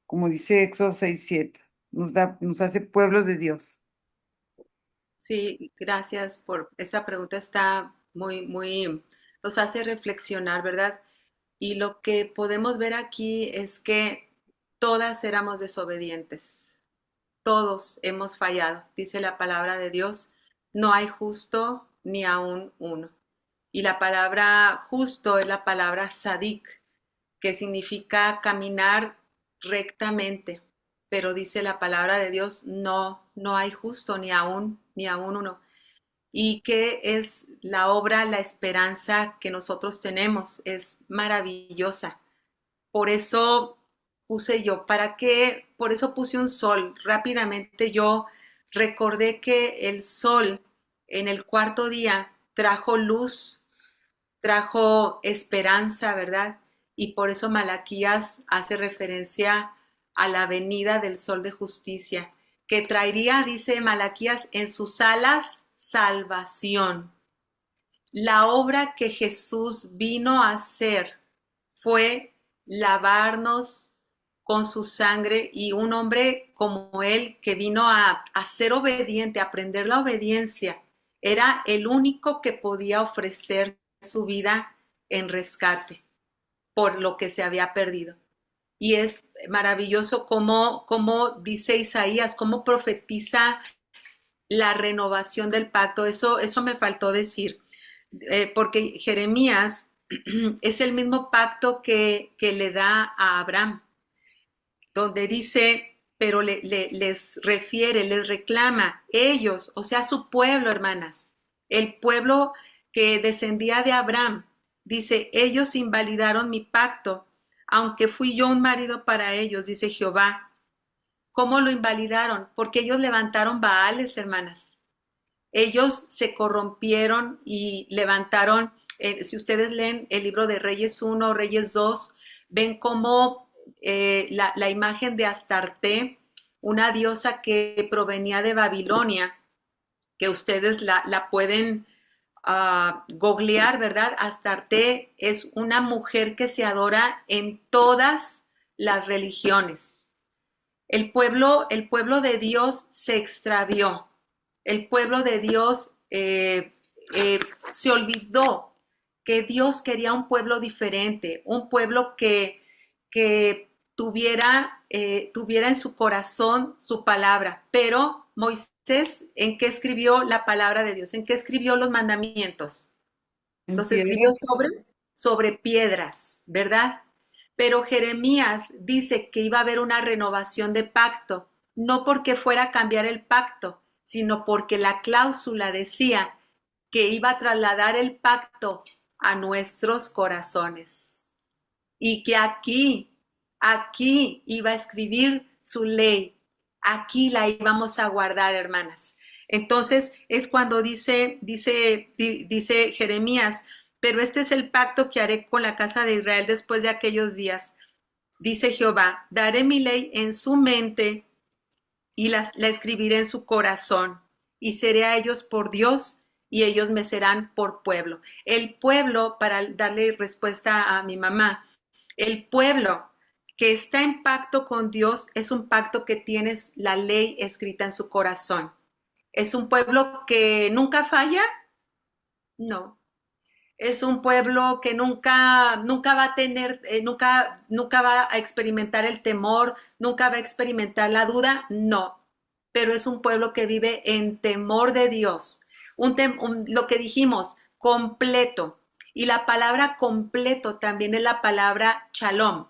como dice Éxodo 6:7, nos hace pueblos de Dios. sí, gracias por esa pregunta, está muy, nos hace reflexionar, ¿verdad? Y lo que podemos ver aquí es que todas éramos desobedientes, todos hemos fallado, dice la palabra de Dios, no hay justo ni aún uno. Y la palabra justo es la palabra sadik, que significa caminar rectamente, pero dice la palabra de Dios, no, no hay justo ni aún uno. Y que es la obra, la esperanza que nosotros tenemos, es maravillosa. Por eso puse yo, ¿para qué? Por eso puse un sol. Rápidamente yo recordé que el sol en el cuarto día trajo luz, trajo esperanza, ¿verdad? Y por eso Malaquías hace referencia a la venida del sol de justicia, que traería, dice Malaquías, en sus alas salvación. La obra que Jesús vino a hacer fue lavarnos con su sangre, y un hombre como él que vino a ser obediente, a aprender la obediencia, era el único que podía ofrecer su vida en rescate por lo que se había perdido. Y es maravilloso cómo dice Isaías, cómo profetiza la renovación del pacto. Eso me faltó decir, porque Jeremías es el mismo pacto que le da a Abraham, donde dice, pero les refiere, les reclama, ellos, o sea, su pueblo, hermanas, el pueblo que descendía de Abraham, dice, ellos invalidaron mi pacto, aunque fui yo un marido para ellos, dice Jehová. ¿Cómo lo invalidaron? Porque ellos levantaron Baales, hermanas. Ellos se corrompieron y levantaron, si ustedes leen el libro de Reyes 1, Reyes 2, ven cómo la imagen de Astarte, una diosa que provenía de Babilonia, que ustedes la pueden googlear, ¿verdad? Astarte es una mujer que se adora en todas las religiones. El pueblo de Dios se extravió. El pueblo de Dios se olvidó que Dios quería un pueblo diferente, un pueblo que tuviera en su corazón su palabra. Pero Moisés, ¿en qué escribió la palabra de Dios? ¿En qué escribió los mandamientos? Los escribió sobre piedras, ¿verdad? Pero Jeremías dice que iba a haber una renovación de pacto, no porque fuera a cambiar el pacto, sino porque la cláusula decía que iba a trasladar el pacto a nuestros corazones y que aquí iba a escribir su ley, aquí la íbamos a guardar, hermanas. Entonces es cuando dice Jeremías, pero este es el pacto que haré con la casa de Israel después de aquellos días. Dice Jehová, daré mi ley en su mente y la escribiré en su corazón, y seré a ellos por Dios, y ellos me serán por pueblo. El pueblo, para darle respuesta a mi mamá, el pueblo que está en pacto con Dios es un pacto que tienes la ley escrita en su corazón. ¿Es un pueblo que nunca falla? No. Es un pueblo que nunca va a tener, nunca va a experimentar el temor, nunca va a experimentar la duda, no. Pero es un pueblo que vive en temor de Dios. Lo que dijimos, completo. Y la palabra completo también es la palabra shalom.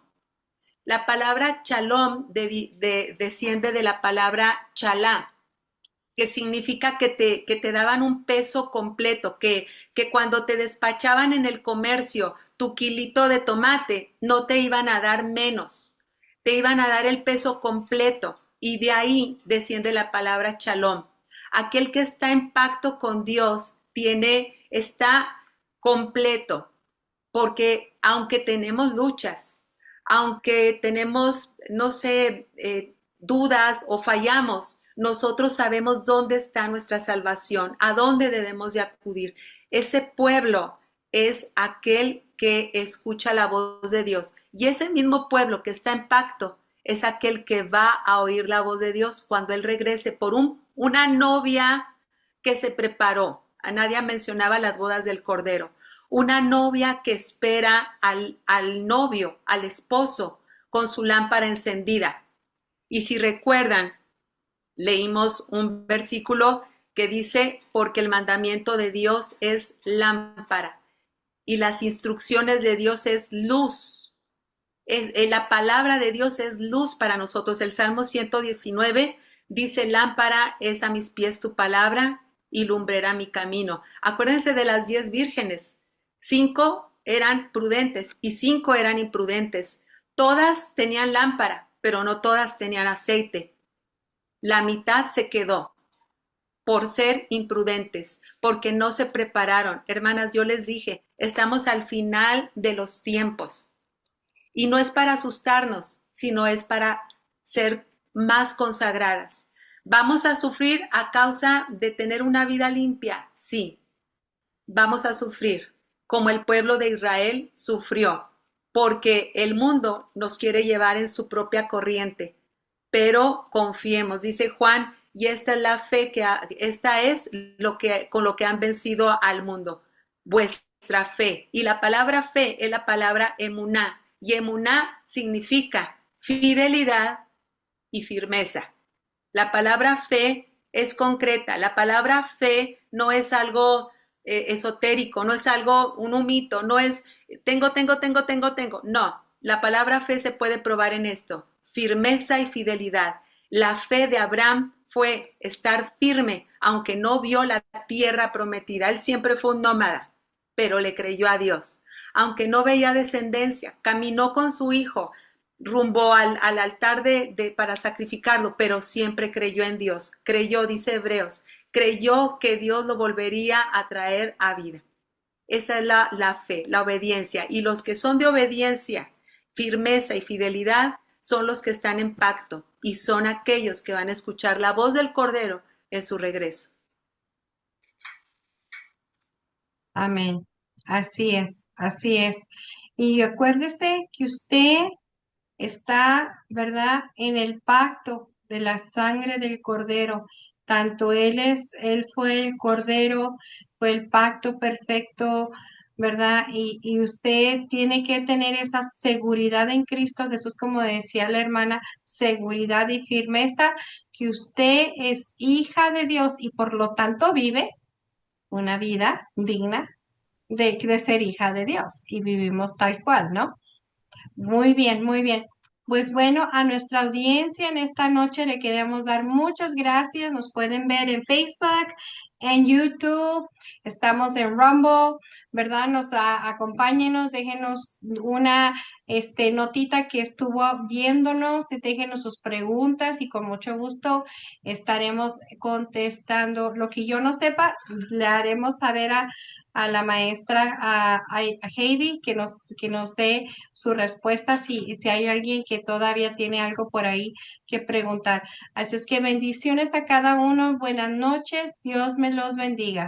La palabra shalom desciende de la palabra chalá, que significa que te daban un peso completo, que cuando te despachaban en el comercio tu kilito de tomate, no te iban a dar menos, te iban a dar el peso completo, y de ahí desciende la palabra shalom. Aquel que está en pacto con Dios está completo, porque aunque tenemos luchas, aunque tenemos, no sé, dudas o fallamos, nosotros sabemos dónde está nuestra salvación, a dónde debemos de acudir. Ese pueblo es aquel que escucha la voz de Dios, y ese mismo pueblo que está en pacto es aquel que va a oír la voz de Dios cuando Él regrese por una novia que se preparó. A nadie mencionaba las bodas del Cordero. Una novia que espera al novio, al esposo, con su lámpara encendida. Y si recuerdan, leímos un versículo que dice, porque el mandamiento de Dios es lámpara y las instrucciones de Dios es luz. La palabra de Dios es luz para nosotros. El Salmo 119 dice, lámpara es a mis pies tu palabra y lumbrera mi camino. Acuérdense de las 10 vírgenes. 5 eran prudentes y 5 eran imprudentes. Todas tenían lámpara, pero no todas tenían aceite. La mitad se quedó por ser imprudentes, porque no se prepararon. Hermanas, yo les dije, estamos al final de los tiempos. Y no es para asustarnos, sino es para ser más consagradas. ¿Vamos a sufrir a causa de tener una vida limpia? Sí, vamos a sufrir, como el pueblo de Israel sufrió, porque el mundo nos quiere llevar en su propia corriente. Pero confiemos, dice Juan, y esta es la fe esta es con lo que han vencido al mundo, vuestra fe. Y la palabra fe es la palabra emuná, y emuná significa fidelidad y firmeza. La palabra fe es concreta, la palabra fe no es algo esotérico, no es algo, un mito, no es tengo. No, la palabra fe se puede probar en esto, firmeza y fidelidad. La fe de Abraham fue estar firme, aunque no vio la tierra prometida. Él siempre fue un nómada, pero le creyó a Dios. Aunque no veía descendencia, caminó con su hijo rumbo al altar para sacrificarlo, pero siempre creyó en Dios. Creyó, dice Hebreos, creyó que Dios lo volvería a traer a vida. Esa es la fe, la obediencia. Y los que son de obediencia, firmeza y fidelidad son los que están en pacto y son aquellos que van a escuchar la voz del Cordero en su regreso. Amén. Así es, así es. Y acuérdese que usted está, ¿verdad?, en el pacto de la sangre del Cordero. Tanto él fue el Cordero, fue el pacto perfecto, ¿verdad? Y usted tiene que tener esa seguridad en Cristo Jesús, como decía la hermana, seguridad y firmeza, que usted es hija de Dios y por lo tanto vive una vida digna de ser hija de Dios. Y vivimos tal cual, ¿no? Muy bien, muy bien. Pues bueno, a nuestra audiencia en esta noche le queremos dar muchas gracias. Nos pueden ver en Facebook, en YouTube, estamos en Rumble, ¿verdad? Acompáñenos, déjenos una notita que estuvo viéndonos, y déjenos sus preguntas y con mucho gusto estaremos contestando. Lo que yo no sepa, le haremos saber a la maestra, a Heidi, que nos dé su respuesta si hay alguien que todavía tiene algo por ahí que preguntar. Así es que bendiciones a cada uno, buenas noches, Dios me los bendiga.